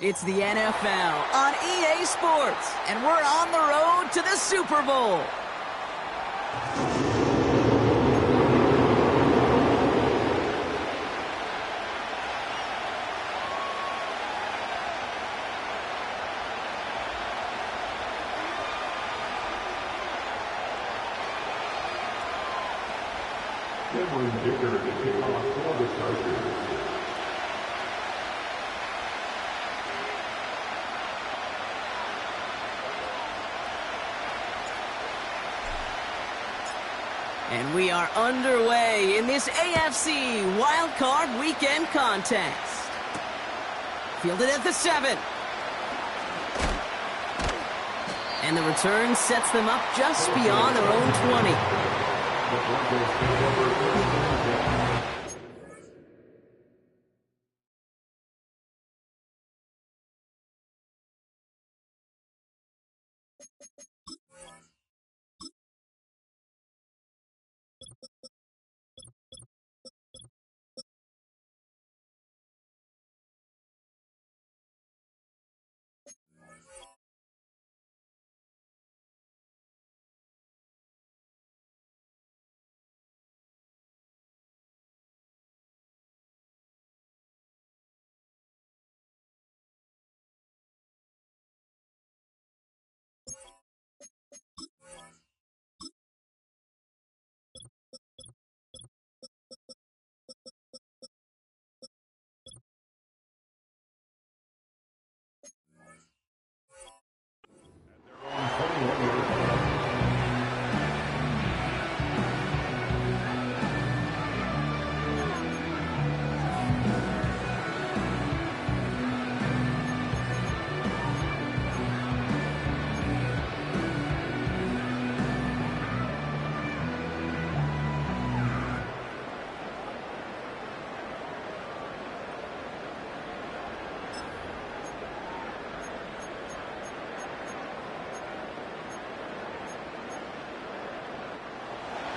It's the NFL on EA Sports, and we're on the road to the Super Bowl. And we are underway in this AFC Wildcard Weekend contest. Fielded at the 7. And the return sets them up just beyond their own 20.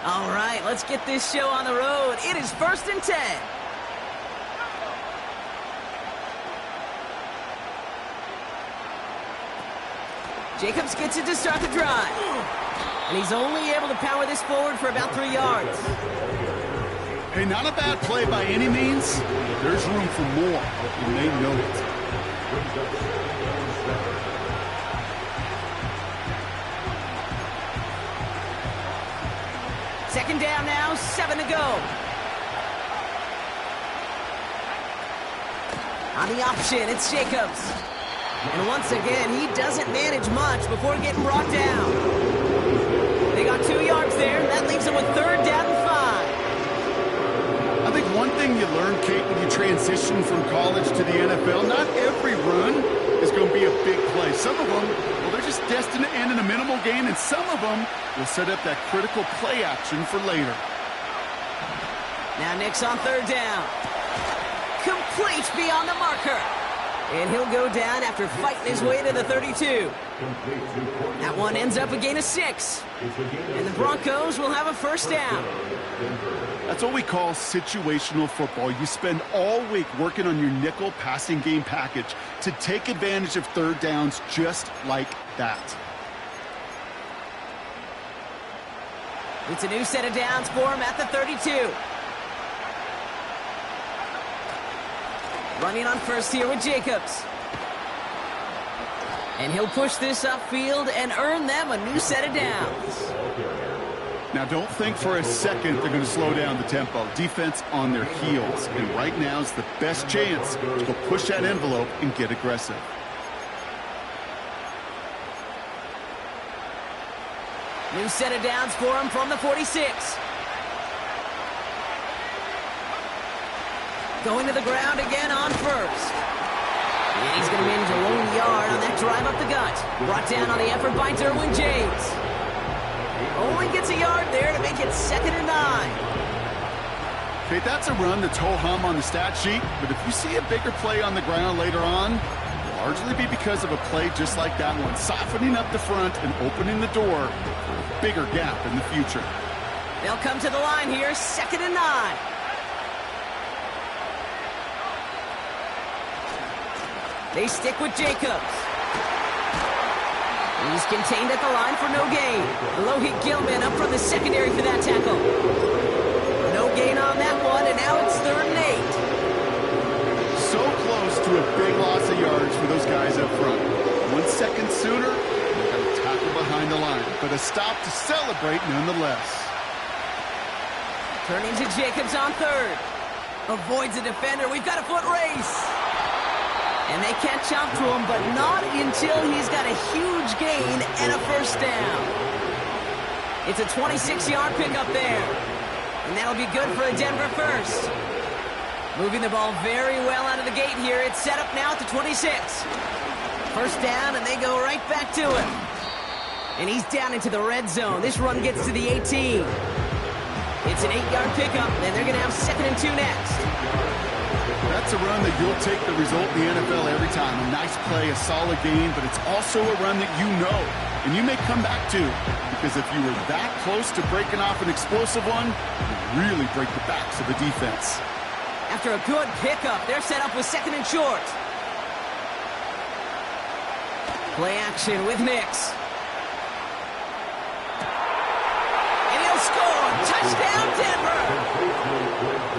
All right, let's get this show on the road. It is 1st and 10. Jacobs gets it to start the drive. And he's only able to power this forward for about 3 yards. Hey, not a bad play by any means. There's room for more, and they know it. Second down now, 7 to go. On the option, it's Jacobs. And once again, he doesn't manage much before getting brought down. They got 2 yards there. That leaves them with 3rd down and 5. I think one thing you learn, Kate, when you transition from college to the NFL, not every run is going to be a big play. Some of them, well, they're just destined to end in a minimal gain, and some of them will set up that critical play action for later. Now Nick's on 3rd down. Complete beyond the marker. And he'll go down after fighting his way to the 32. That one ends up a gain of 6. And the Broncos will have a 1st down. That's what we call situational football. You spend all week working on your nickel passing game package to take advantage of 3rd downs just like that. It's a new set of downs for him at the 32. Running on 1st here with Jacobs. And he'll push this upfield and earn them a new set of downs. Now, don't think for a second they're going to slow down the tempo. Defense on their heels. And right now is the best chance to go push that envelope and get aggressive. New set of downs for him from the 46. Going to the ground again on 1st. And he's going to manage a lone yard on that drive up the gut. Brought down on the effort by Derwin James. Only gets a yard there to make it 2nd and 9. Okay, that's a run that's ho-hum on the stat sheet, but if you see a bigger play on the ground later on, it'll largely be because of a play just like that one, softening up the front and opening the door for a bigger gap in the future. They'll come to the line here, 2nd and 9. They stick with Jacobs. He's contained at the line for no gain. Alohi Gilman up from the secondary for that tackle. No gain on that one, and now it's 3rd and 8. So close to a big loss of yards for those guys up front. 1 second sooner, they got a tackle behind the line, but a stop to celebrate nonetheless. Turning to Jacobs on 3rd. Avoids a defender. We've got a foot race. And they catch up to him, but not until he's got a huge gain and a 1st down. It's a 26-yard pickup there. And that'll be good for a Denver 1st. Moving the ball very well out of the gate here. It's set up now at the 26. 1st down, and they go right back to him. And he's down into the red zone. This run gets to the 18. It's an 8-yard pickup, and they're going to have 2nd and 2 next. That's a run that you'll take the result in the NFL every time. A nice play, a solid game, but it's also a run that you know, and you may come back to, because if you were that close to breaking off an explosive one, you really break the backs of the defense. After a good pickup, they're set up with 2nd and short. Play action with Nix. And he'll score! Touchdown, Denver!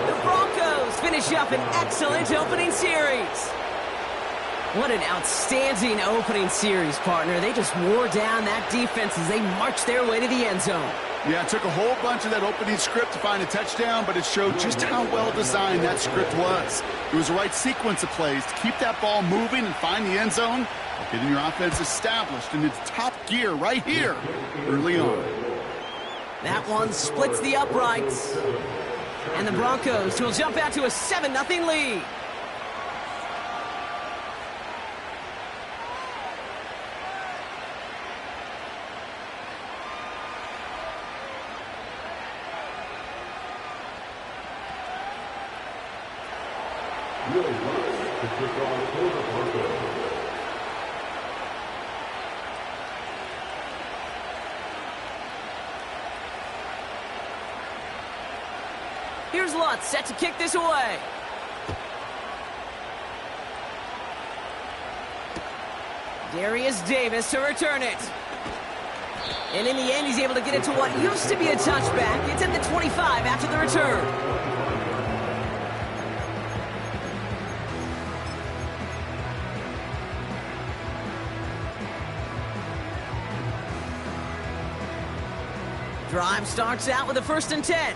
The Broncos finish up an excellent opening series. What an outstanding opening series, partner. They just wore down that defense as they marched their way to the end zone. Yeah, it took a whole bunch of that opening script to find a touchdown, but it showed just how well designed that script was. It was the right sequence of plays to keep that ball moving and find the end zone, getting your offense established in its top gear right here early on. That one splits the uprights. And the Broncos will jump out to a 7-0 lead. Here's Lutz set to kick this away. Darius Davis to return it. And in the end, he's able to get it to what used to be a touchback. It's at the 25 after the return. Drive starts out with a 1st and 10.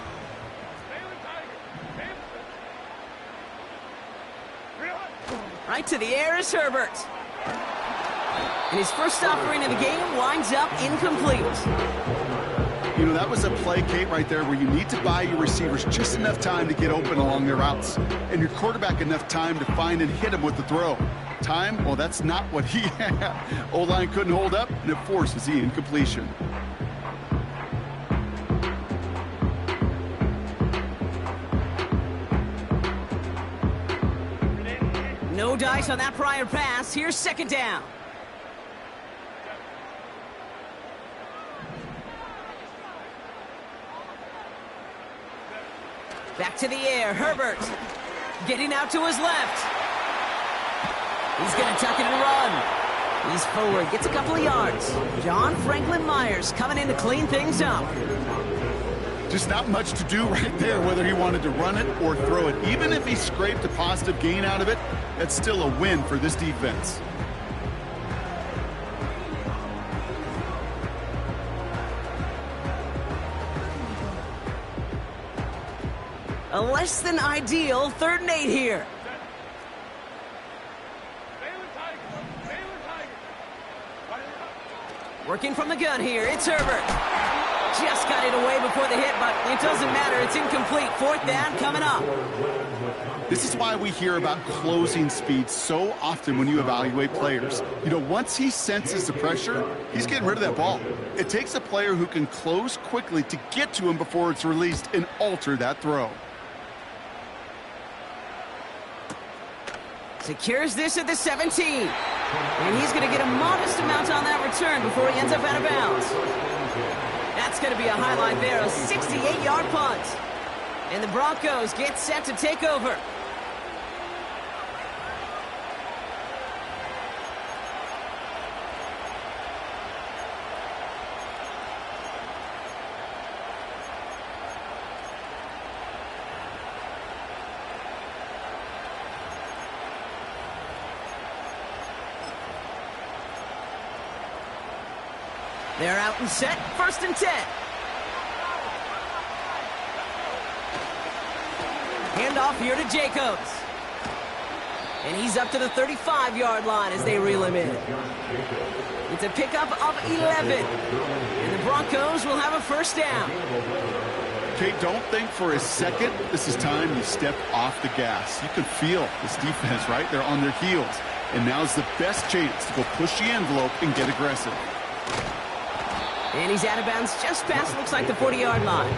Right to the air is Herbert. And his first offering of the game winds up incomplete. You know, that was a play, Kate, right there where you need to buy your receivers just enough time to get open along their routes. And your quarterback enough time to find and hit him with the throw. Time? Well, that's not what he had. O-line couldn't hold up, and it forces the incompletion. No dice on that prior pass. Here's 2nd down. Back to the air. Herbert getting out to his left. He's going to tuck it and run. He's forward. Gets a couple of yards. John Franklin Myers coming in to clean things up. Just not much to do right there, whether he wanted to run it or throw it. Even if he scraped a positive gain out of it, that's still a win for this defense. A less than ideal 3rd and 8 here. Working from the gun here, it's Herbert. Just got it away before the hit, but it doesn't matter. It's incomplete. 4th down coming up. This is why we hear about closing speed so often when you evaluate players. You know, once he senses the pressure, he's getting rid of that ball. It takes a player who can close quickly to get to him before it's released and alter that throw. Secures this at the 17. And he's going to get a modest amount on that return before he ends up out of bounds. That's going to be a highlight there, a 68-yard punt. And the Broncos get set to take over. They're out and set, 1st and 10. Handoff here to Jacobs. And he's up to the 35-yard line as they reel him in. It's a pickup of 11. And the Broncos will have a 1st down. Okay, don't think for a second this is time you step off the gas. You can feel this defense, right? They're on their heels. And now's the best chance to go push the envelope and get aggressive. And he's out of bounds just past, looks like, the 40-yard line.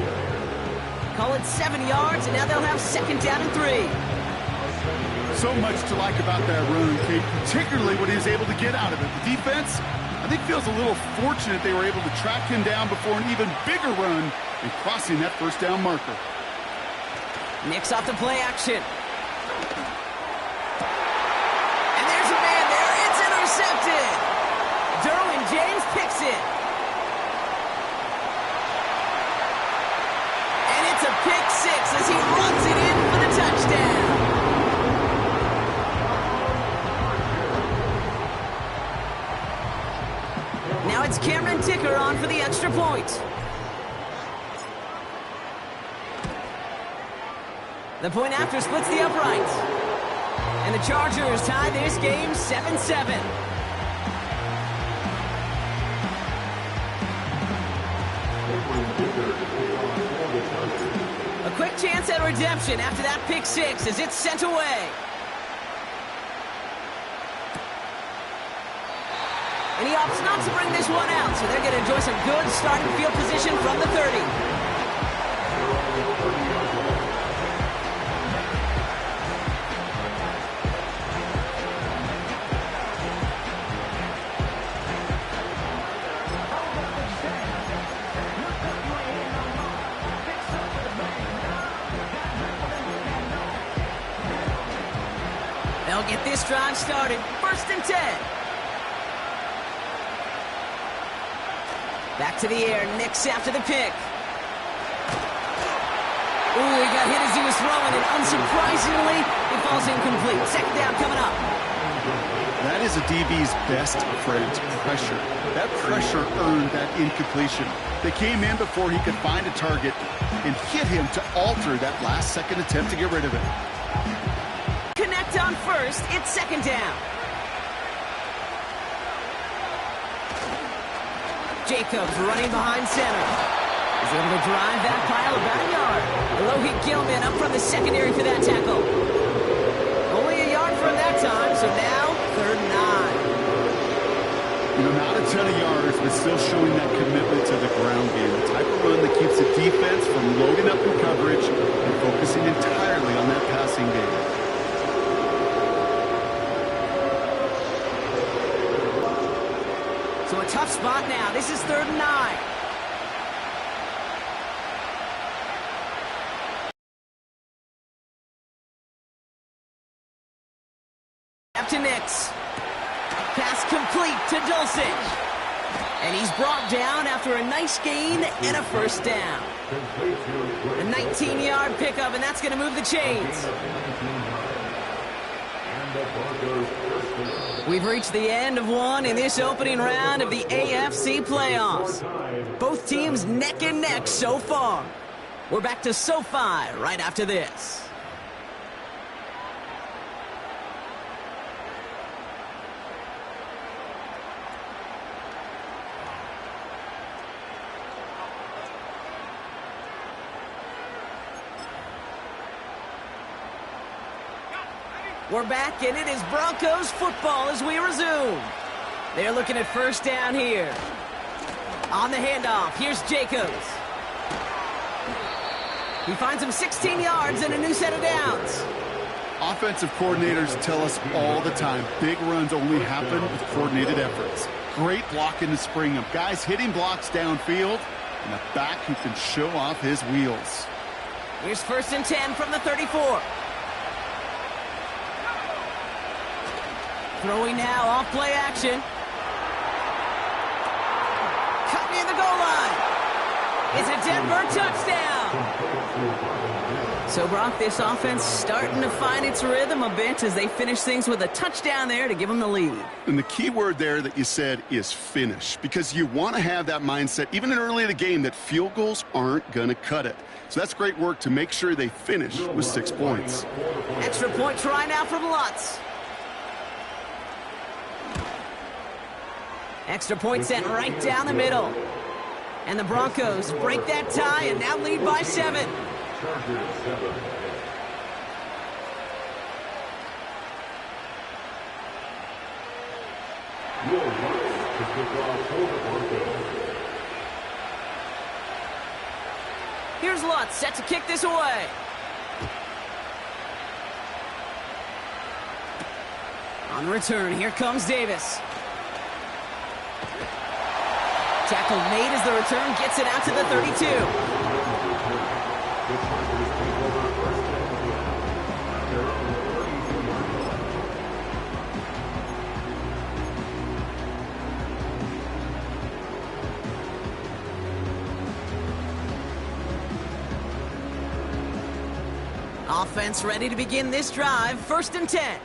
Call it 7 yards, and now they'll have 2nd down and 3. So much to like about that run, Kate, particularly what he was able to get out of it. The defense, I think, feels a little fortunate they were able to track him down before an even bigger run and crossing that 1st down marker. Nix off the play action. And there's a man there. It's intercepted. Derwin James picks it. And it's a pick 6 as he runs it in for the touchdown. Now it's Cameron Ticker on for the extra point. The point after splits the uprights. And the Chargers tie this game 7-7. A quick chance at redemption after that pick 6 as it's sent away. And he opts not to bring this one out, so they're going to enjoy some good starting field position from the 30. They'll get this drive started. 1st and 10. Back to the air. Nix after the pick. Ooh, he got hit as he was throwing, and unsurprisingly, it falls incomplete. 2nd down coming up. That is a DB's best friend, pressure. That pressure earned that incompletion. They came in before he could find a target and hit him to alter that last-second attempt to get rid of it. Connect on 1st. It's 2nd down. Jacobs running behind center. He's able to drive that pile about a yard. Alohi Gilman up from the secondary for that tackle. Only a yard from that time, so now 3rd and 9. You know, not a ton of yards, but still showing that commitment to the ground game. The type of run that keeps the defense from loading up in coverage and focusing entirely on that passing game. So a tough spot now. This is 3rd and 9. Up to Nix. Pass complete to Dulcich. And he's brought down after a nice gain and a 1st down. A 19-yard pickup, and that's going to move the chains. We've reached the end of one in this opening round of the AFC playoffs. Both teams neck and neck so far. We're back to SoFi right after this. We're back, and it is Broncos football as we resume. They're looking at 1st down here. On the handoff, here's Jacobs. He finds him 16 yards and a new set of downs. Offensive coordinators tell us all the time, big runs only happen with coordinated efforts. Great blocking to spring them. Guys hitting blocks downfield, and a back who can show off his wheels. Here's 1st and 10 from the 34. Throwing now off play action. Cut near the goal line. It's a Denver touchdown. So, Brock, this offense starting to find its rhythm a bit as they finish things with a touchdown there to give them the lead. And the key word there that you said is finish, because you want to have that mindset, even in early in the game, that field goals aren't going to cut it. So that's great work to make sure they finish with 6 points. Extra point try now from Lutz. Extra point sent right down the middle. And the Broncos break that tie and now lead by 7. Here's Lutz set to kick this away. On the return, here comes Davis. Tackle made as the return gets it out to the 32. Offense ready to begin this drive. 1st and 10.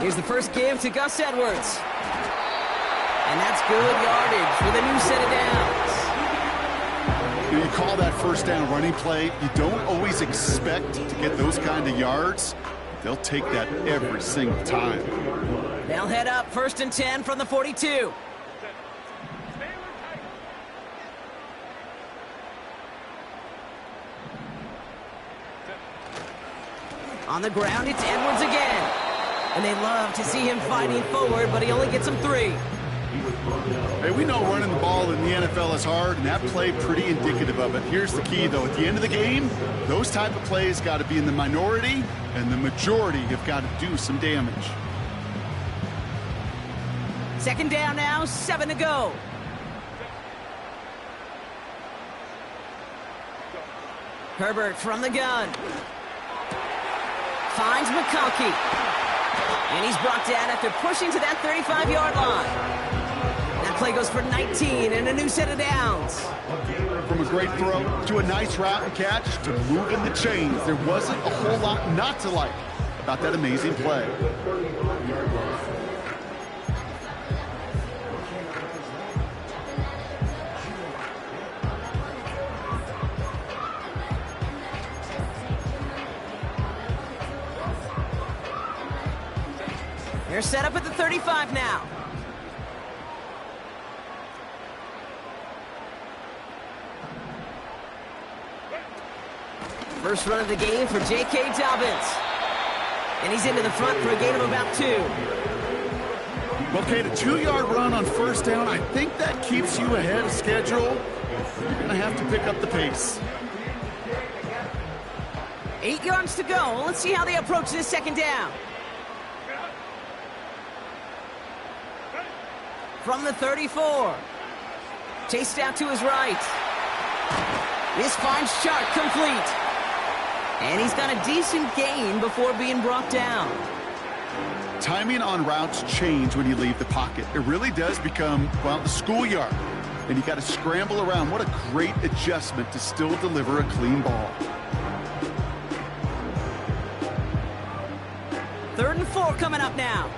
Here's the first give to Gus Edwards. And that's good yardage with a new set of downs. When you call that first down running play, you don't always expect to get those kind of yards. They'll take that every single time. They'll head up 1st and 10 from the 42. On the ground, it's Edwards again. And they love to see him fighting forward, but he only gets them 3. Hey, we know running the ball in the NFL is hard, and that play pretty indicative of it. Here's the key, though. At the end of the game, those type of plays got to be in the minority, and the majority have got to do some damage. 2nd down now, 7 to go. Herbert from the gun. Finds McConkey. And he's brought down after pushing to that 35-yard line. That play goes for 19 and a new set of downs. From a great throw to a nice route and catch to moving the chains, there wasn't a whole lot not to like about that amazing play. They're set up at the 35 now. First run of the game for J.K. Dobbins. And he's into the front for a gain of about 2. Well, Kate, a 2-yard run on 1st down, I think that keeps you ahead of schedule. You're going to have to pick up the pace. 8 yards to go. Let's see how they approach this 2nd down. From the 34. Chased out to his right. This finds Chark complete. And he's got a decent gain before being brought down. Timing on routes change when you leave the pocket. It really does become, well, the schoolyard. And you got to scramble around. What a great adjustment to still deliver a clean ball. 3rd and 4 coming up now.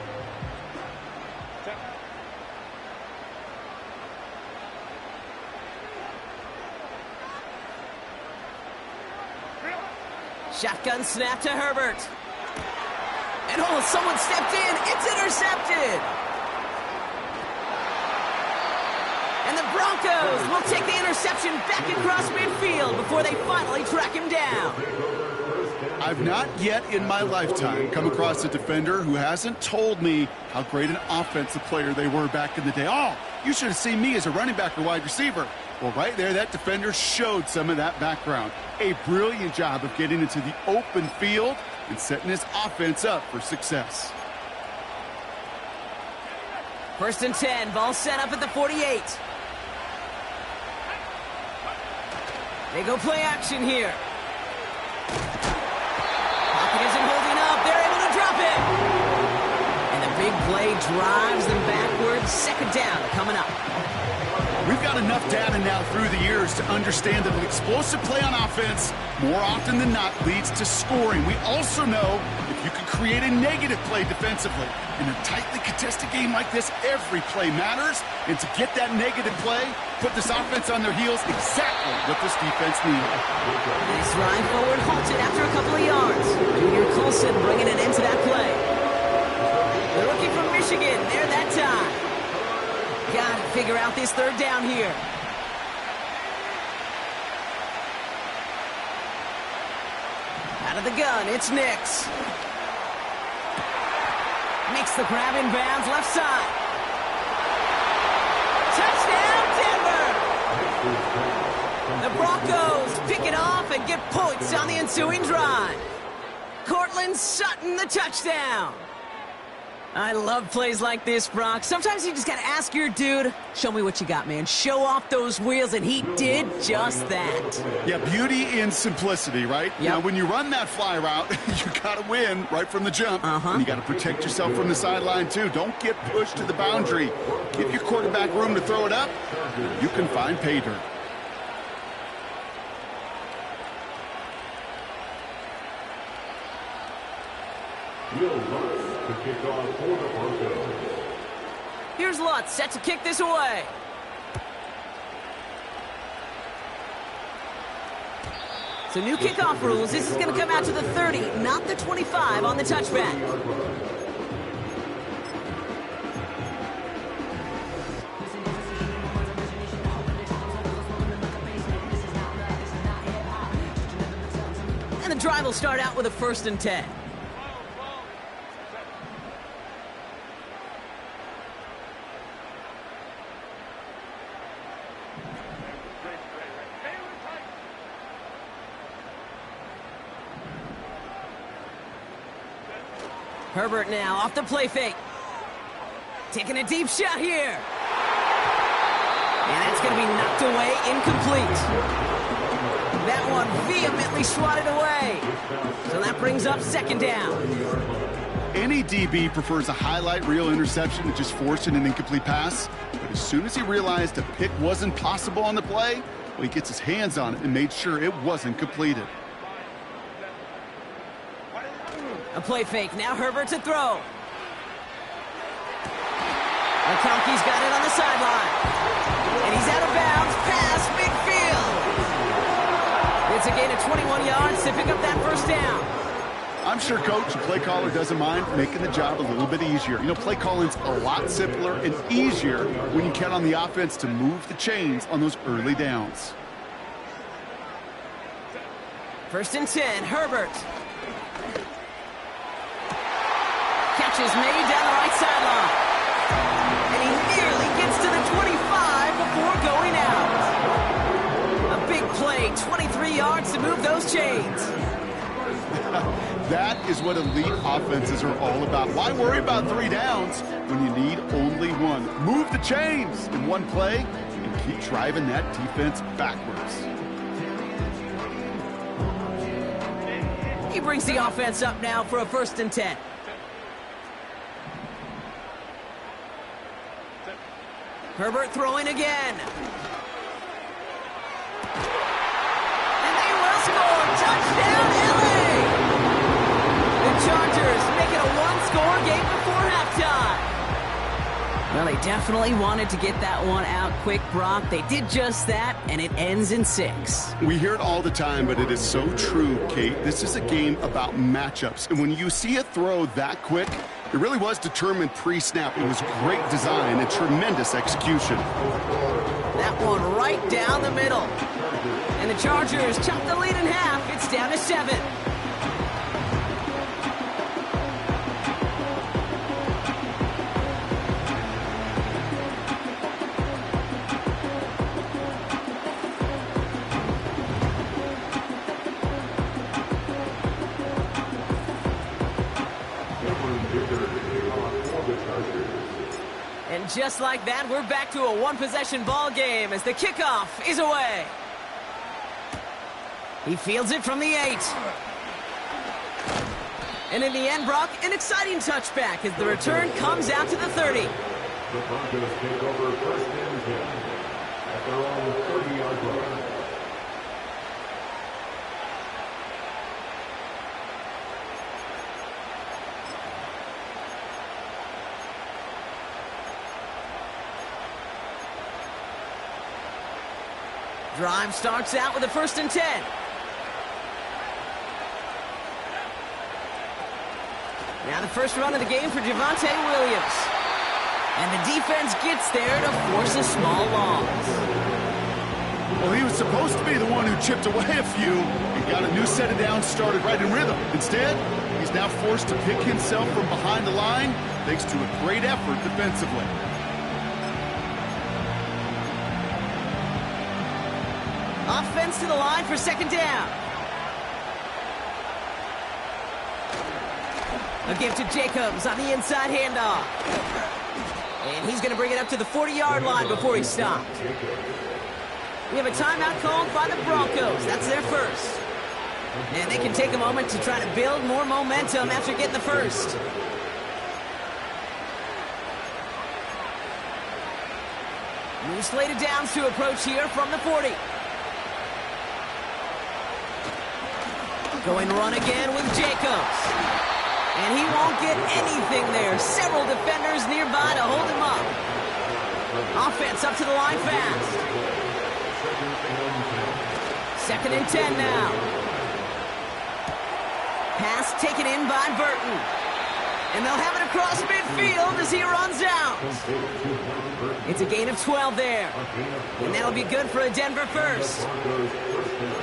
Shotgun snap to Herbert. And oh, someone stepped in. It's intercepted. And the Broncos will take the interception back across midfield before they finally track him down. I've not yet in my lifetime come across a defender who hasn't told me how great an offensive player they were back in the day. Oh, you should have seen me as a running back or wide receiver. Well, right there, that defender showed some of that background. A brilliant job of getting into the open field and setting his offense up for success. 1st and 10, ball set up at the 48. They go play action here. Pocket isn't holding up. They're able to drop it. And the big play drives them backwards. 2nd down coming up. We've got enough data now through the years to understand that an explosive play on offense more often than not leads to scoring. We also know if you can create a negative play defensively in a tightly contested game like this, every play matters. And to get that negative play, put this offense on their heels, exactly what this defense needed. Nice ride forward, halted after a couple of yards. Junior Colson bringing an end to that play. The rookie from Michigan, there that time. Got to figure out this third down here. Out of the gun, it's Nix. Makes the grab in bounds, left side. Touchdown, Denver! The Broncos pick it off and get points on the ensuing drive. Cortland Sutton, the touchdown. I love plays like this, Brock. Sometimes you just got to ask your dude, show me what you got, man. Show off those wheels, and he did just that. Yeah, beauty in simplicity, right? Yep. Now, when you run that fly route, you got to win right from the jump. And you got to protect yourself from the sideline, too. Don't get pushed to the boundary. Give your quarterback room to throw it up. You can find pay dirt. Here's Lutz, set to kick this away. So new kickoff rules. This is going to come out to the 30, not the 25 on the touchback. And the drive will start out with a 1st and 10. Herbert now off the play fake. Taking a deep shot here. And that's going to be knocked away, incomplete. That one vehemently swatted away. So that brings up 2nd down. Any DB prefers a highlight reel interception to just forcing an incomplete pass. But as soon as he realized a pick wasn't possible on the play, well, he gets his hands on it and made sure it wasn't completed. A play fake. Now Herbert to throw. McConkey's got it on the sideline. And he's out of bounds past midfield. It's a gain of 21 yards to pick up that 1st down. I'm sure coach and play caller doesn't mind making the job a little bit easier. You know, play calling's a lot simpler and easier when you count on the offense to move the chains on those early downs. 1st and 10, Herbert. Catch is made down the right sideline. And he nearly gets to the 25 before going out. A big play, 23 yards to move those chains. That is what elite offenses are all about. Why worry about 3 downs when you need only 1? Move the chains in one play and keep driving that defense backwards. He brings the offense up now for a 1st and 10. Herbert throwing again. And they will score. Touchdown, LA! The Chargers make it a 1-score game before halftime. Well, they definitely wanted to get that one out quick, Brock. They did just that, and it ends in 6. We hear it all the time, but it is so true, Kate. This is a game about matchups. And when you see a throw that quick, it really was determined pre-snap. It was great design and tremendous execution. That one right down the middle. And the Chargers chop the lead in half. It's down to 7. And just like that, we're back to a 1-possession ball game as the kickoff is away. He fields it from the 8. And in the end, Brock, an exciting touchback as the return comes out to the 30. The Broncos take over 1st and 10. at their own 30-yard line. Drive starts out with a 1st and 10. Now the first run of the game for Javonte Williams. And the defense gets there to force a small loss. Well, he was supposed to be the one who chipped away a few and got a new set of downs started right in rhythm. Instead, he's now forced to pick himself from behind the line thanks to a great effort defensively. Offense to the line for 2nd down. A give to Jacobs on the inside handoff. And he's going to bring it up to the 40-yard line before he's stopped. We have a timeout called by the Broncos. That's their first. And they can take a moment to try to build more momentum after getting the first. New slated downs to approach here from the 40. Going run again with Jacobs. And he won't get anything there. Several defenders nearby to hold him up. Offense up to the line fast. 2nd and 10 now. Pass taken in by Burton. And they'll have it across midfield as he runs out. It's a gain of 12 there. And that'll be good for a Denver first.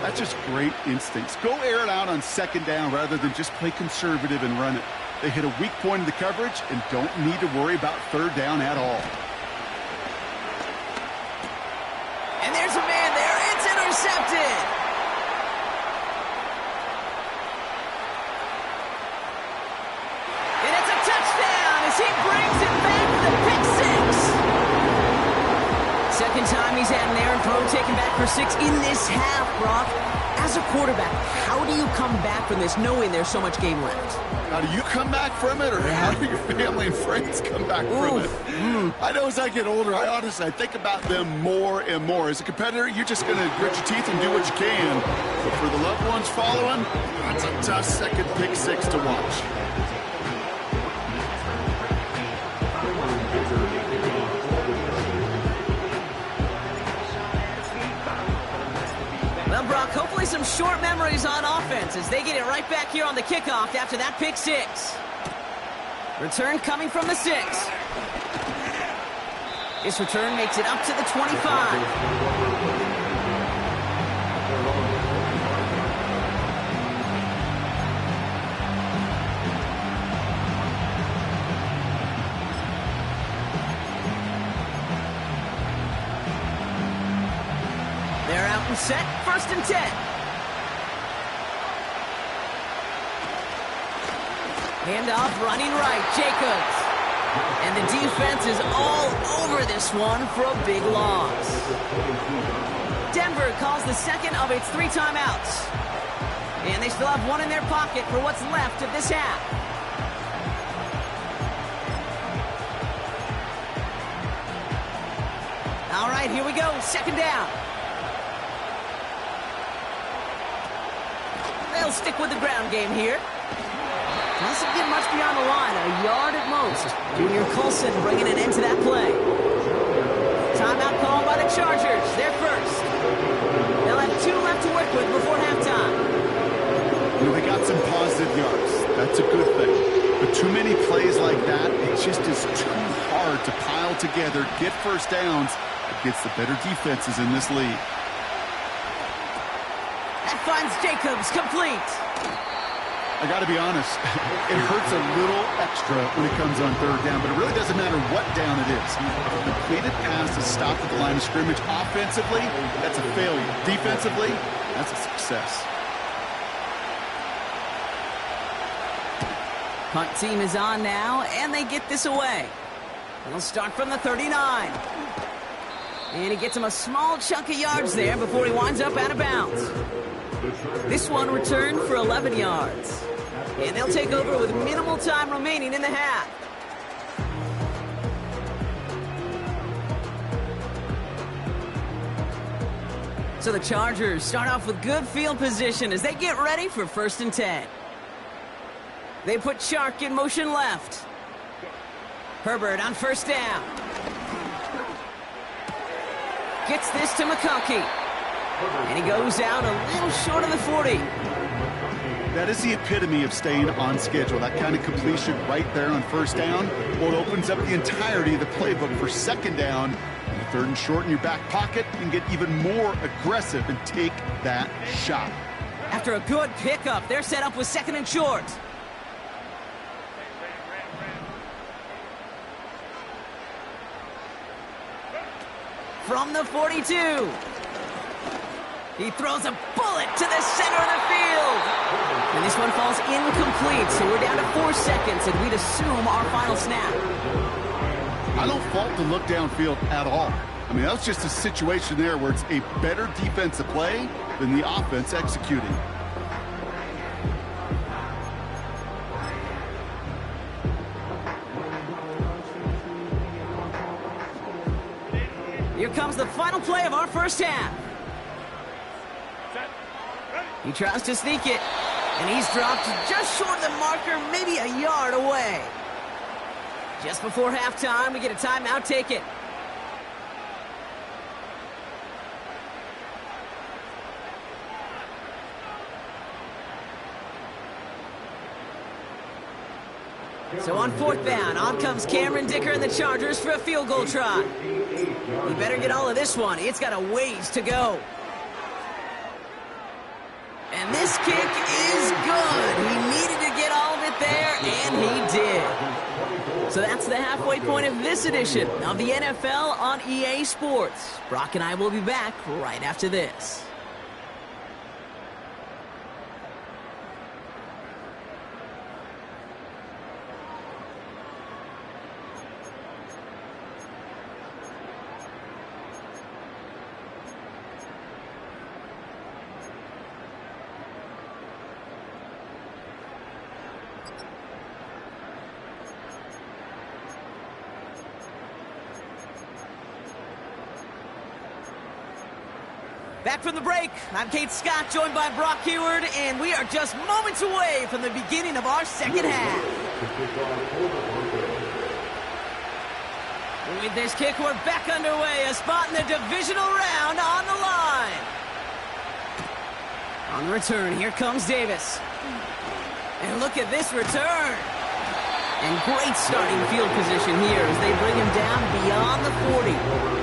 That's just great instincts. Go air it out on 2nd down rather than just play conservative and run it. They hit a weak point in the coverage and don't need to worry about 3rd down at all. And there's a man there. It's intercepted. And it's a touchdown as he brings it back for the pick six. 2nd time he's had an errant throw taken back for 6 in this half, Brock. As a quarterback, how do you come back from this knowing there's so much game left? How do you come back from it, or how do your family and friends come back from it? I know as I get older, I think about them more and more. As a competitor, you're just going to grit your teeth and do what you can. But for the loved ones following, it's a tough 2nd pick six to watch. Well, Brock, hopefully some short memories on offense as they get it right back here on the kickoff after that pick six. Return coming from the 6. This return makes it up to the 25. They're out and set, 1st and 10. Handoff running right, Jacobs. And the defense is all over this one for a big loss. Denver calls the 2nd of its 3 timeouts. And they still have 1 in their pocket for what's left of this half. All right, here we go, 2nd down. They'll stick with the ground game here. Doesn't get much beyond the line, a yard at most. Junior Colson bringing an end to that play. Timeout called by the Chargers. They're first. They'll have 2 left to work with before halftime. You know, they got some positive yards. That's a good thing. But too many plays like that, it just is too hard to pile together, get 1st downs against the better defenses in this league. That finds Jacobs complete. I got to be honest, it hurts a little extra when it comes on 3rd down, but it really doesn't matter what down it is. If a completed pass is stopped at the line of scrimmage offensively, that's a failure. Defensively, that's a success. Punt team is on now, and they get this away. They'll start from the 39. And he gets him a small chunk of yards there before he winds up out of bounds. This one returned for 11 yards. And they'll take over with minimal time remaining in the half. So the Chargers start off with good field position as they get ready for 1st and 10. They put Chark in motion left. Herbert on 1st down. Gets this to McConkey. And he goes out a little short of the 40. That is the epitome of staying on schedule. That kind of completion right there on 1st down. Well, it opens up the entirety of the playbook for 2nd down. 3rd and short in your back pocket, and get even more aggressive and take that shot. After a good pickup, they're set up with 2nd and short. From the 42. He throws a bullet to the center of the field. And this one falls incomplete, so we're down to 4 seconds, and we'd assume our final snap. I don't fault the look downfield at all. I mean, that was just a situation there where it's a better defensive play than the offense executing. Here comes the final play of our 1st half. He tries to sneak it, and he's dropped just short of the marker, maybe a yard away. Just before halftime, we get a timeout taken. So on 4th down, on comes Cameron Dicker and the Chargers for a field goal try. He better get all of this one. It's got a ways to go. And this kick is good. He needed to get all of it there, and he did. So that's the halfway point of this edition of the NFL on EA Sports. Brock and I will be back right after this. Back from the break, I'm Kate Scott, joined by Brock Huard, and we are just moments away from the beginning of our 2nd half. With this kick, we're back underway, a spot in the divisional round on the line. On the return, here comes Davis. And look at this return. And great starting field position here as they bring him down beyond the 40.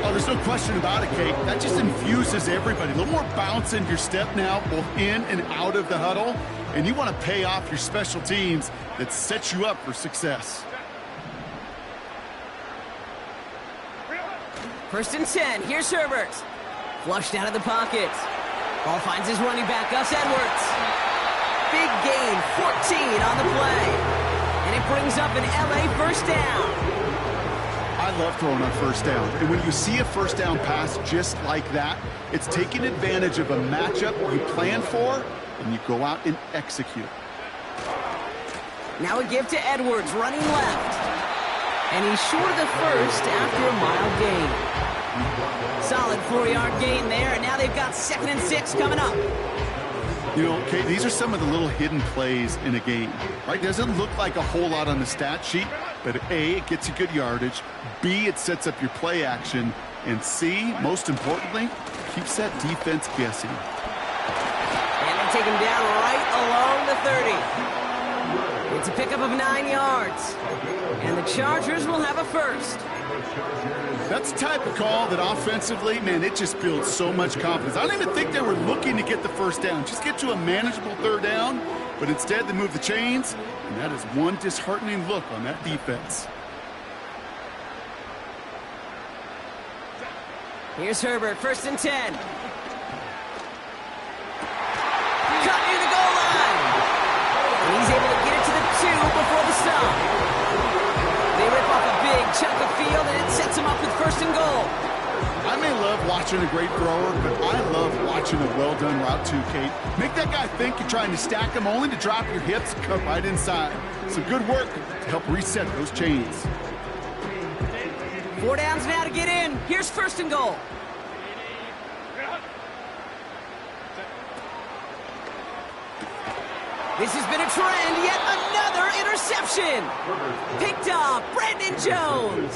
Oh, there's no question about it, Kate. That just infuses everybody. A little more bounce in your step now, both in and out of the huddle. And you want to pay off your special teams that sets you up for success. 1st and 10. Here's Herbert. Flushed out of the pocket. Ball finds his running back, Gus Edwards. Big gain, 14 on the play. And it brings up an LA 1st down. I love throwing on 1st down. And when you see a 1st down pass just like that, it's taking advantage of a matchup you plan for, and you go out and execute. Now a give to Edwards, running left. And he's short of the 1st after a mile gain. Solid 4-yard gain there, and now they've got 2nd and 6 coming up. You know, Kate, these are some of the little hidden plays in a game, right? Doesn't look like a whole lot on the stat sheet, but A, it gets you good yardage, B, it sets up your play action, and C, most importantly, keeps that defense guessing. And they take him down right along the 30. It's a pickup of 9 yards, and the Chargers will have a 1st. That's the type of call that offensively, man, it just builds so much confidence. I don't even think they were looking to get the 1st down. Just get to a manageable 3rd down, but instead they move the chains, and that is one disheartening look on that defense. Here's Herbert, 1st and 10. Cut near the goal line. And he's able to get it to the 2 before the stop. They rip off a big chunk of field, and it sets him up with 1st and goal. I may love watching a great thrower, but I love watching a well-done route too, Kate. Make that guy think you're trying to stack him only to drop your hips and cut right inside. Some good work to help reset those chains. 4 downs now to get in. Here's 1st and goal. This has been a trend. Yet another interception. Picked off Brandon Jones.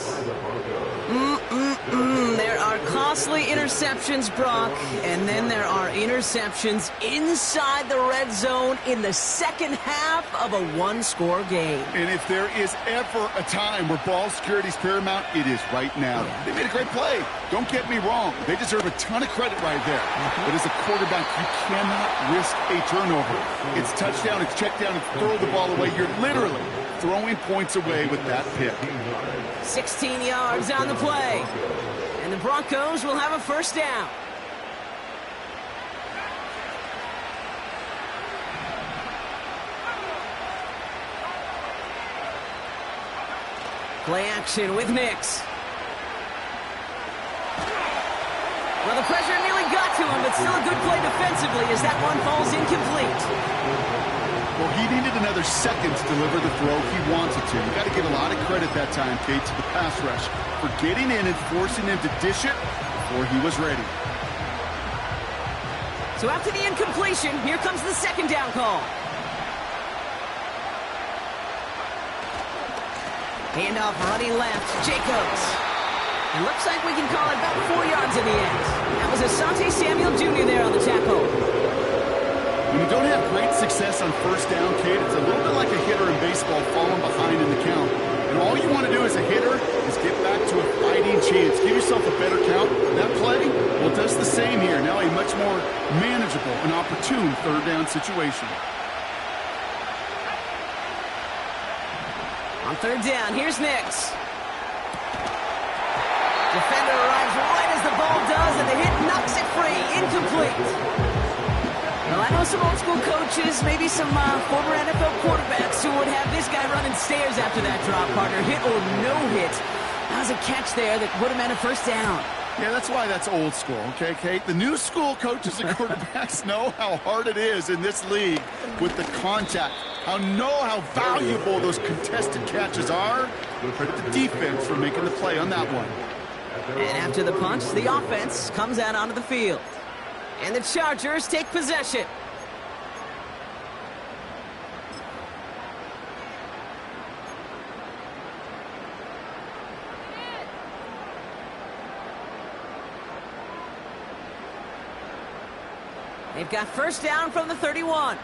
There are costly interceptions, Brock, and then there are interceptions inside the red zone in the second half of a one-score game. And if there is ever a time where ball security is paramount, it is right now. They made a great play. Don't get me wrong. They deserve a ton of credit right there. But as a quarterback, you cannot risk a turnover. It's touchdown, it's check down, it's throw the ball away. You're literally throwing points away with that pick. 16 yards on the play. And the Broncos will have a first down. Play action with Nix. Well, the pressure nearly got to him, but still a good play defensively as that one falls incomplete. Well, he needed another second to deliver the throw he wanted to. You got to give a lot of credit that time, Kate, to the pass rush for getting in and forcing him to dish it before he was ready. So after the incompletion, here comes the second down call. Handoff running left, Jacobs. It looks like we can call it about 4 yards in the end. That was Asante Samuel Jr. there on the tackle. When you don't have great success on first down, Kate, it's a little bit like a hitter in baseball falling behind in the count. And all you want to do as a hitter is get back to a fighting chance. Give yourself a better count. That play, well, it does the same here. Now a much more manageable and opportune third down situation. On third down, here's Nix. Defender arrives right as the ball does, and the hit knocks it free. Incomplete. Well, I know some old school coaches, maybe some former NFL quarterbacks who would have this guy running stairs after that drop, partner. Hit or no hit. That was a catch there that would have meant a first down. Yeah, that's why that's old school, okay, Kate? The new school coaches and quarterbacks know how hard it is in this league with the contact. How valuable those contested catches are. Credit the defense for making the play on that one. And after the punch, the offense comes out onto the field. And the Chargers take possession. They've got first down from the 31.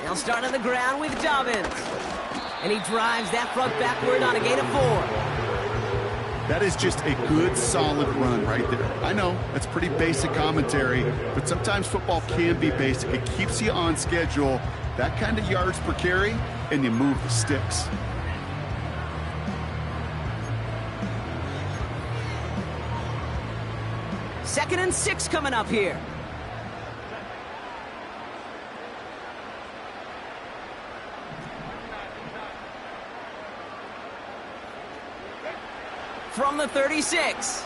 They'll start on the ground with Dobbins. And he drives that front backward on a gain of 4. That is just a good, solid run right there. I know, that's pretty basic commentary, but sometimes football can be basic. It keeps you on schedule. That kind of yards per carry, and you move the sticks. Second and 6 coming up here. From the 36.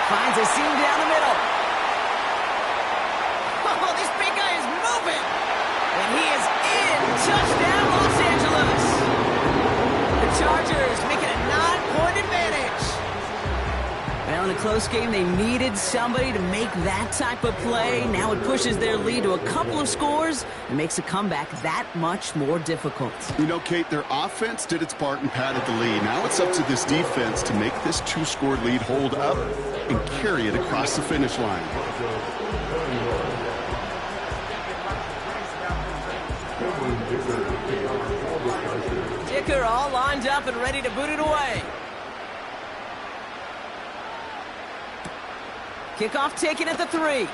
Finds a seam down the middle. Oh, this big guy is moving. And he is in. Touchdown, Los Angeles. The Chargers making a 9-point advantage. Well, in a close game, they needed somebody to make that type of play. Now it pushes their lead to a couple of scores and makes a comeback that much more difficult. You know, Kate, their offense did its part and padded the lead. Now it's up to this defense to make this 2-score lead hold up and carry it across the finish line. Dicker all lined up and ready to boot it away. Kickoff taken at the 3.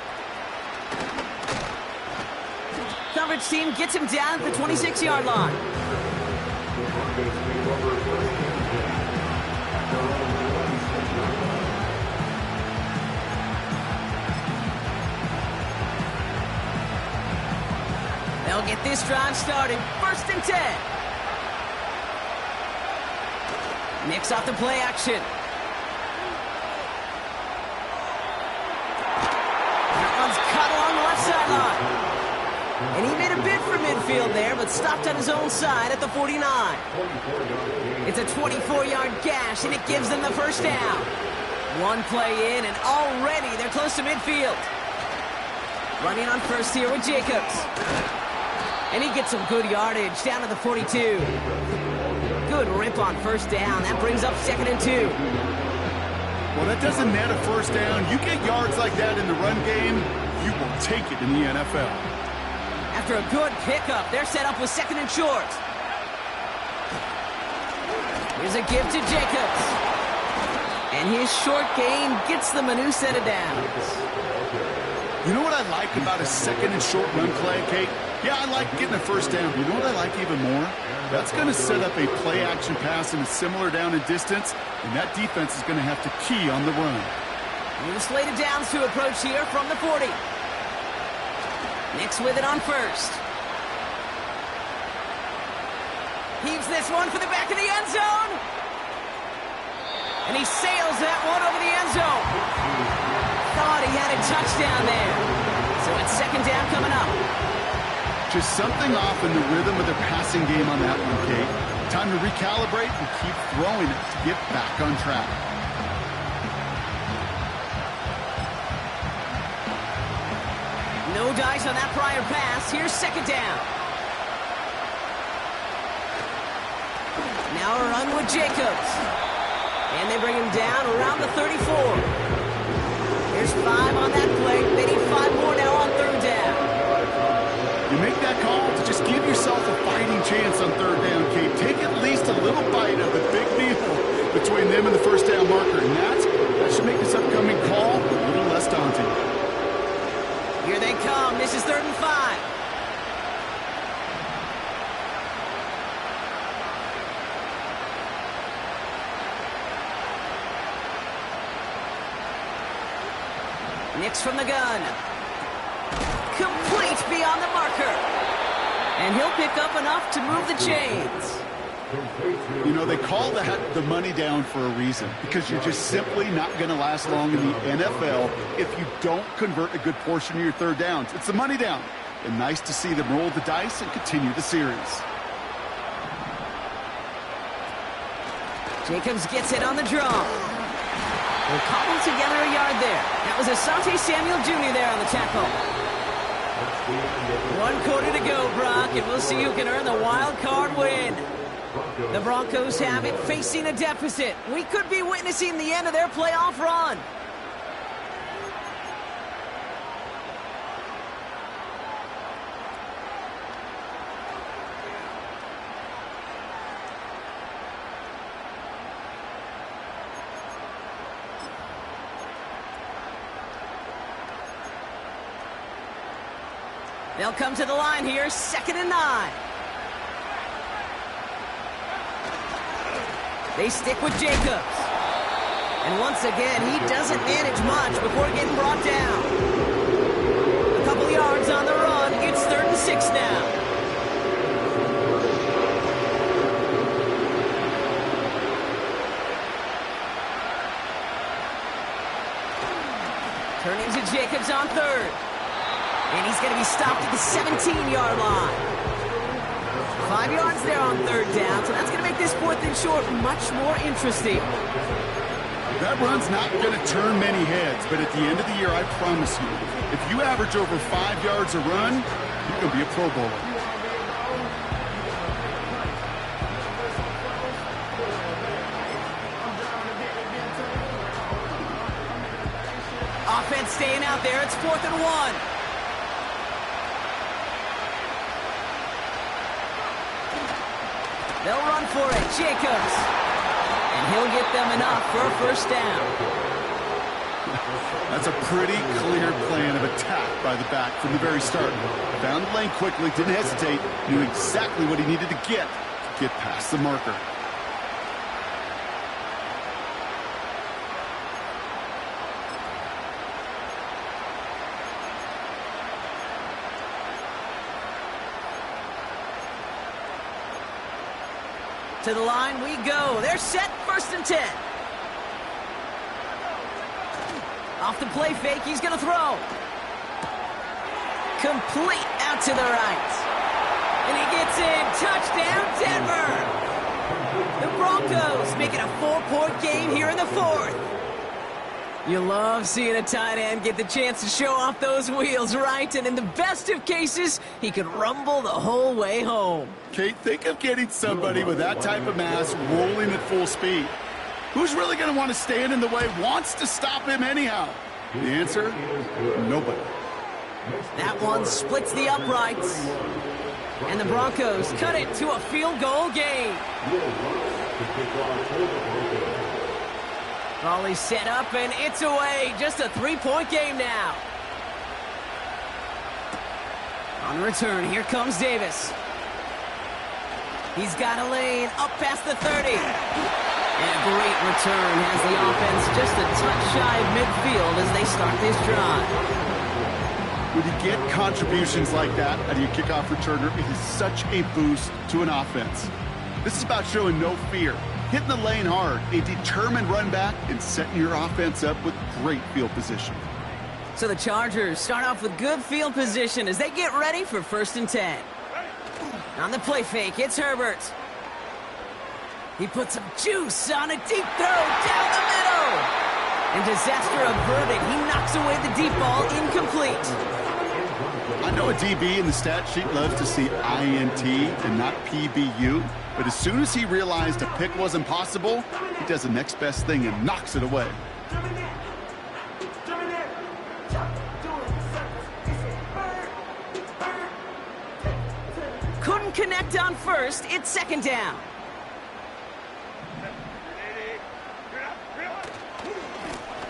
Coverage team gets him down at the 26-yard line. They'll get this drive started. First and 10. Nix off the play action. That one's cut along the left sideline. And he made a bid for midfield there, but stopped on his own side at the 49. It's a 24-yard gash, and it gives them the first down. One play in, and already they're close to midfield. Running on first here with Jacobs. And he gets some good yardage down to the 42. Good rip on first down. That brings up 2nd and 2. Well, that doesn't net a first down. You get yards like that in the run game, you will take it in the NFL. After a good pickup, they're set up with 2nd and short. Here's a give to Jacobs. And his short gain gets them a new set of downs. You know what I like about a 2nd and short run play, Kate? Yeah, I like getting a first down. But you know what I like even more? That's going to set up a play-action pass in a similar down and distance, and that defense is going to have to key on the run. New slated downs to approach here from the 40. Nix with it on first. Heaves this one for the back of the end zone. And he sails that one over the end zone. Thought he had a touchdown there. So it's 2nd down coming up. Just something off in the rhythm of their passing game on that one, Kate. Time to recalibrate and keep throwing it to get back on track. No dice on that prior pass. Here's 2nd down. Now a run with Jacobs. And they bring him down around the 34. There's 5 on that play. They need 5 more now on 3rd down. You make that call to just give yourself a fighting chance on 3rd down, Kate. Take at least a little bite of the big meal between them and the first down marker. And that should make this upcoming call a little less daunting. Here they come. This is 3rd and 5. Nix from the gun. Complete beyond the marker. And he'll pick up enough to move the chains. You know, they call that the money down for a reason, because you're just simply not going to last long in the NFL if you don't convert a good portion of your 3rd downs. It's the money down. And nice to see them roll the dice and continue the series. Jacobs gets it on the drum. We'll cobble together a yard there. That was Asante Samuel Jr. there on the tackle. 1 quarter to go, Brock, and we'll see who can earn the wild card win. The Broncos have it, facing a deficit. We could be witnessing the end of their playoff run. They'll come to the line here, 2nd and 9. They stick with Jacobs. And once again, he doesn't manage much before getting brought down. A couple yards on the run. It's 3rd and 6 now. Turning to Jacobs on 3rd. And he's going to be stopped at the 17-yard line. 5 yards there on 3rd down, so that's going to make this 4th and short much more interesting. That run's not going to turn many heads, but at the end of the year, I promise you, if you average over 5 yards a run, you're going to be a Pro Bowler. Offense staying out there. It's 4th and 1. They'll run for it. Jacobs. And he'll get them enough for a first down. That's a pretty clear plan of attack by the back from the very start. Found the lane quickly, didn't hesitate, knew exactly what he needed to get past the marker. To the line we go. They're set, 1st and 10. Off the play fake, he's going to throw. Complete out to the right. And he gets in. Touchdown, Denver. The Broncos make it a 4-point game here in the fourth. You love seeing a tight end get the chance to show off those wheels, right? And in the best of cases, he could rumble the whole way home. Kate, think of getting somebody with that type of mass rolling at full speed. Who's really going to want to stand in the way, wants to stop him anyhow? The answer? Nobody. That one splits the uprights. And the Broncos cut it to a field goal game. Raleigh set up, and it's away. Just a 3-point game now. On the return, here comes Davis. He's got a lane up past the 30. And a great return has the offense just a touch shy of midfield as they start this drive. When you get contributions like that out of your kickoff returner, it is such a boost to an offense. This is about showing no fear, hitting the lane hard, a determined run back, and setting your offense up with great field position. So the Chargers start off with good field position as they get ready for 1st and 10. On the play fake, it's Herbert. He puts some juice on a deep throw down the middle. And disaster averted. He knocks away the deep ball, incomplete. I know a DB in the stat sheet loves to see INT and not PBU, but as soon as he realized a pick wasn't possible, he does the next best thing and knocks it away. Couldn't connect on first. It's 2nd down.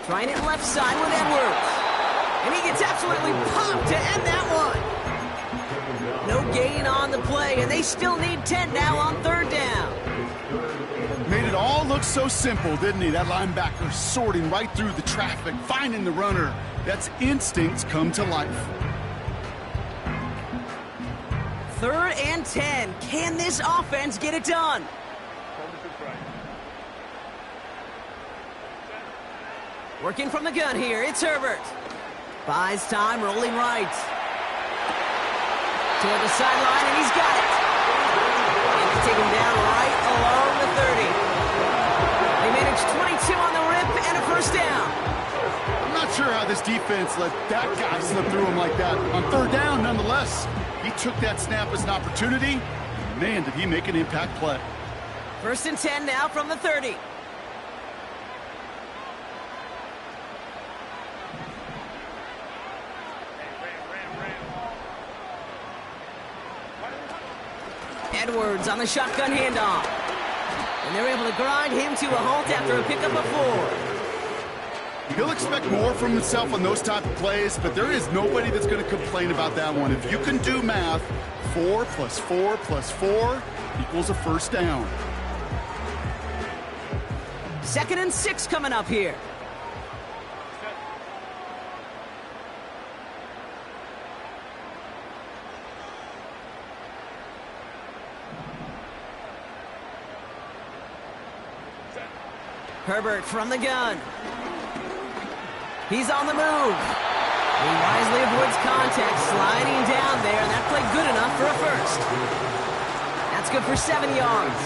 Trying it left side with Edwards. And he gets absolutely pumped to end that one. No gain on the play, and they still need 10 now on 3rd down. Made it all look so simple, didn't he? That linebacker sorting right through the traffic, finding the runner. That's instincts come to life. 3rd and 10. Can this offense get it done? Working from the gun here, it's Herbert. Buys time, rolling right. Toward the sideline, and he's got it. And they take him down right along the 30. They manage 22 on the rip and a 1st down. I'm not sure how this defense let that guy slip through him like that. On 3rd down, nonetheless, he took that snap as an opportunity. Man, did he make an impact play. 1st and 10 now from the 30. Edwards on the shotgun handoff. And they're able to grind him to a halt after a pickup of 4. He'll expect more from himself on those type of plays, but there is nobody that's going to complain about that one. If you can do math, 4 plus 4 plus 4 equals a 1st down. 2nd and 6 coming up here. Herbert from the gun. He's on the move. He wisely avoids contact, sliding down there, and that played good enough for a 1st. That's good for 7 yards.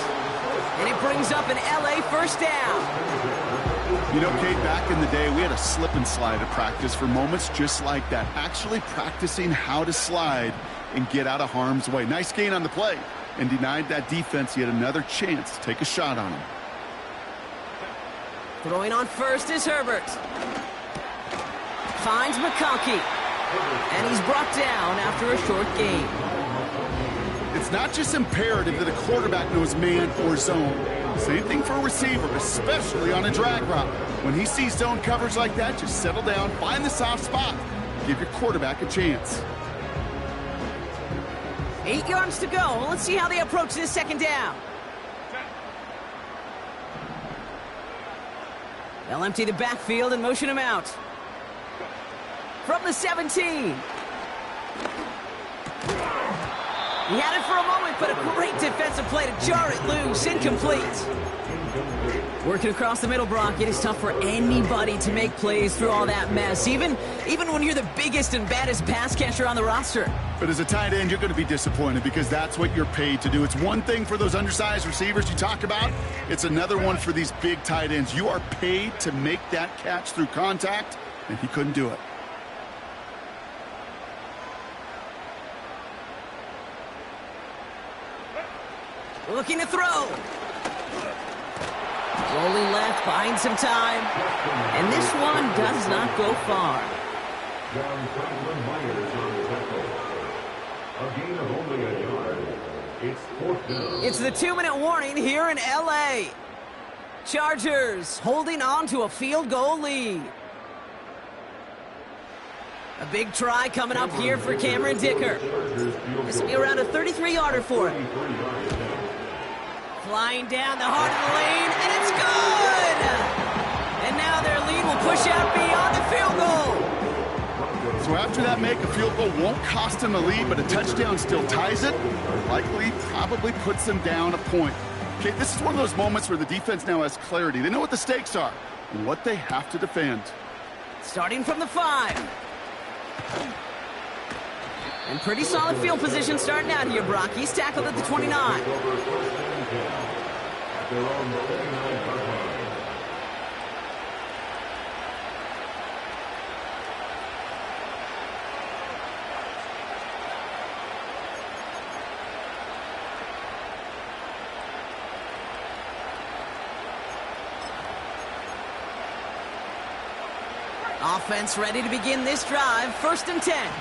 And it brings up an LA 1st down. You know, Kate, back in the day, we had a slip and slide at practice for moments just like that. Actually practicing how to slide and get out of harm's way. Nice gain on the play, and denied that defense yet another chance to take a shot on him. Throwing on 1st is Herbert. Finds McConkey. And he's brought down after a short gain. It's not just imperative that a quarterback knows man or zone. Same thing for a receiver, especially on a drag route. When he sees zone coverage like that, just settle down, find the soft spot. Give your quarterback a chance. 8 yards to go. Let's see how they approach this 2nd down. They'll empty the backfield and motion him out. From the 17. He had it for a moment, but a great defensive play to jar it loose. Incomplete. Working across the middle, Brock, it is tough for anybody to make plays through all that mess, even when you're the biggest and baddest pass catcher on the roster. But as a tight end, you're going to be disappointed because that's what you're paid to do. It's one thing for those undersized receivers you talk about. It's another one for these big tight ends. You are paid to make that catch through contact, and he couldn't do it. Looking to throw. Rolling left, buying some time. And this one does not go far. John Franklin Myers on the tackle. A gain of only a yard. It's 4th down. It's the 2-minute warning here in L.A. Chargers holding on to a field goal lead. A big try coming up here for Cameron Dicker. This will be around a 33-yarder for him. Flying down the heart of the lane, and it's good! And now their lead will push out beyond the field goal. So after that make, a field goal won't cost them the lead, but a touchdown still ties it. Likely, probably puts them down a point. Okay, this is one of those moments where the defense now has clarity. They know what the stakes are and what they have to defend. Starting from the 5. And pretty solid field position starting out here, Brock. He's tackled at the 29. They're on the 39-yard line. Offense ready to begin this drive. 1st and 10.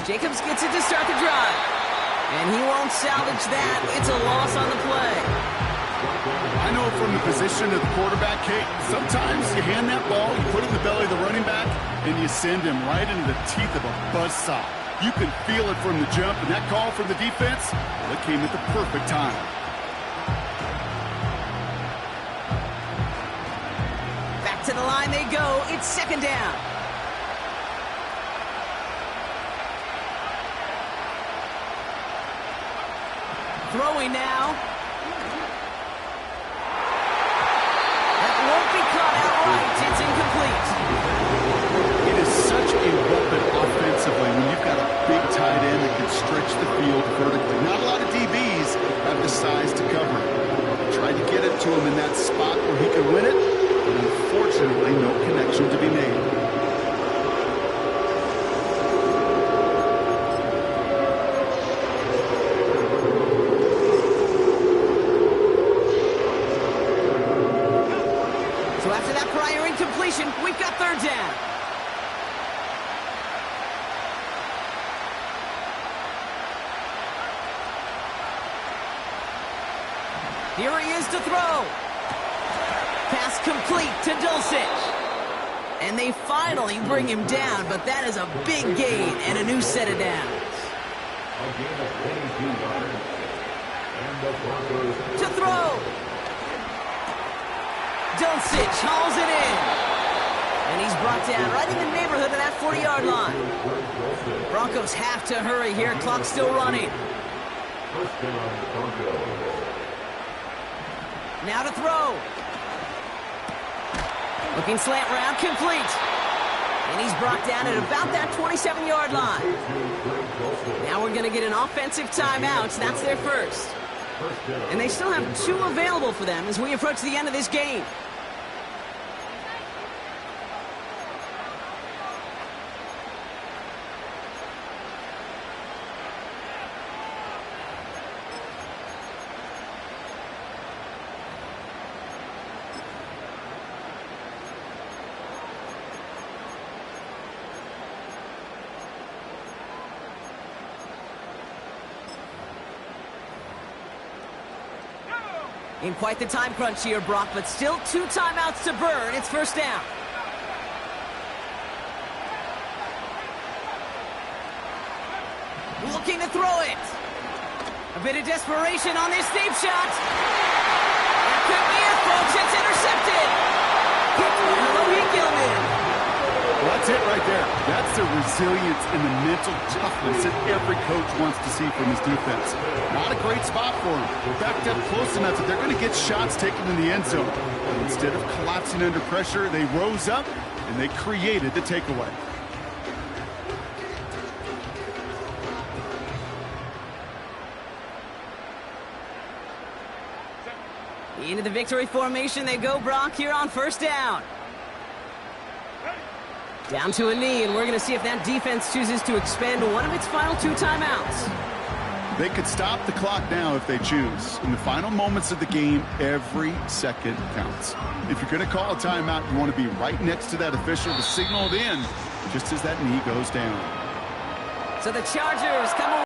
Jacobs gets it to start the drive. And he won't salvage that. It's a loss on the play. I know from the position of the quarterback, Kate, sometimes you hand that ball, you put it in the belly of the running back, and you send him right into the teeth of a buzzsaw. You can feel it from the jump, and that call from the defense, well, it came at the perfect time. Back to the line they go. It's 2nd down. Throwing now. That won't be caught outright. It's incomplete. It is such a weapon offensively when you've got a big tight end that can stretch the field vertically. Not a lot of DBs have the size to cover it. Tried to get it to him in that spot where he could win it, but unfortunately no connection to be made. We've got 3rd down. Here he is to throw. Pass complete to Dulcich. And they finally bring him down, but that is a big gain and a new set of downs. A gain of 22 yards. And the Broncos to throw. Dulcich hauls it in. And he's brought down right in the neighborhood of that 40-yard line. Broncos have to hurry here. Clock's still running. Now to throw. Looking slant route, complete. And he's brought down at about that 27-yard line. Now we're going to get an offensive timeout. That's their first. And they still have 2 available for them as we approach the end of this game. In quite the time crunch here, Brock, but still 2 timeouts to burn. It's 1st down. Looking to throw it. A bit of desperation on this deep shot. That could be it, folks. It's intercepted. Picked by Alohi Gilman. Well, that's it right there. That's the resilience and the mental toughness that every coach wants to see from his defense. Not a great spot for him. Backed up close enough that they're going to get shots taken in the end zone. But instead of collapsing under pressure, they rose up and they created the takeaway. Into the victory formation they go, Brock, here on first down. Down to a knee, and we're going to see if that defense chooses to expend one of its final 2 timeouts. They could stop the clock now if they choose. In the final moments of the game, every second counts. If you're going to call a timeout, you want to be right next to that official to signal it in just as that knee goes down. So the Chargers come away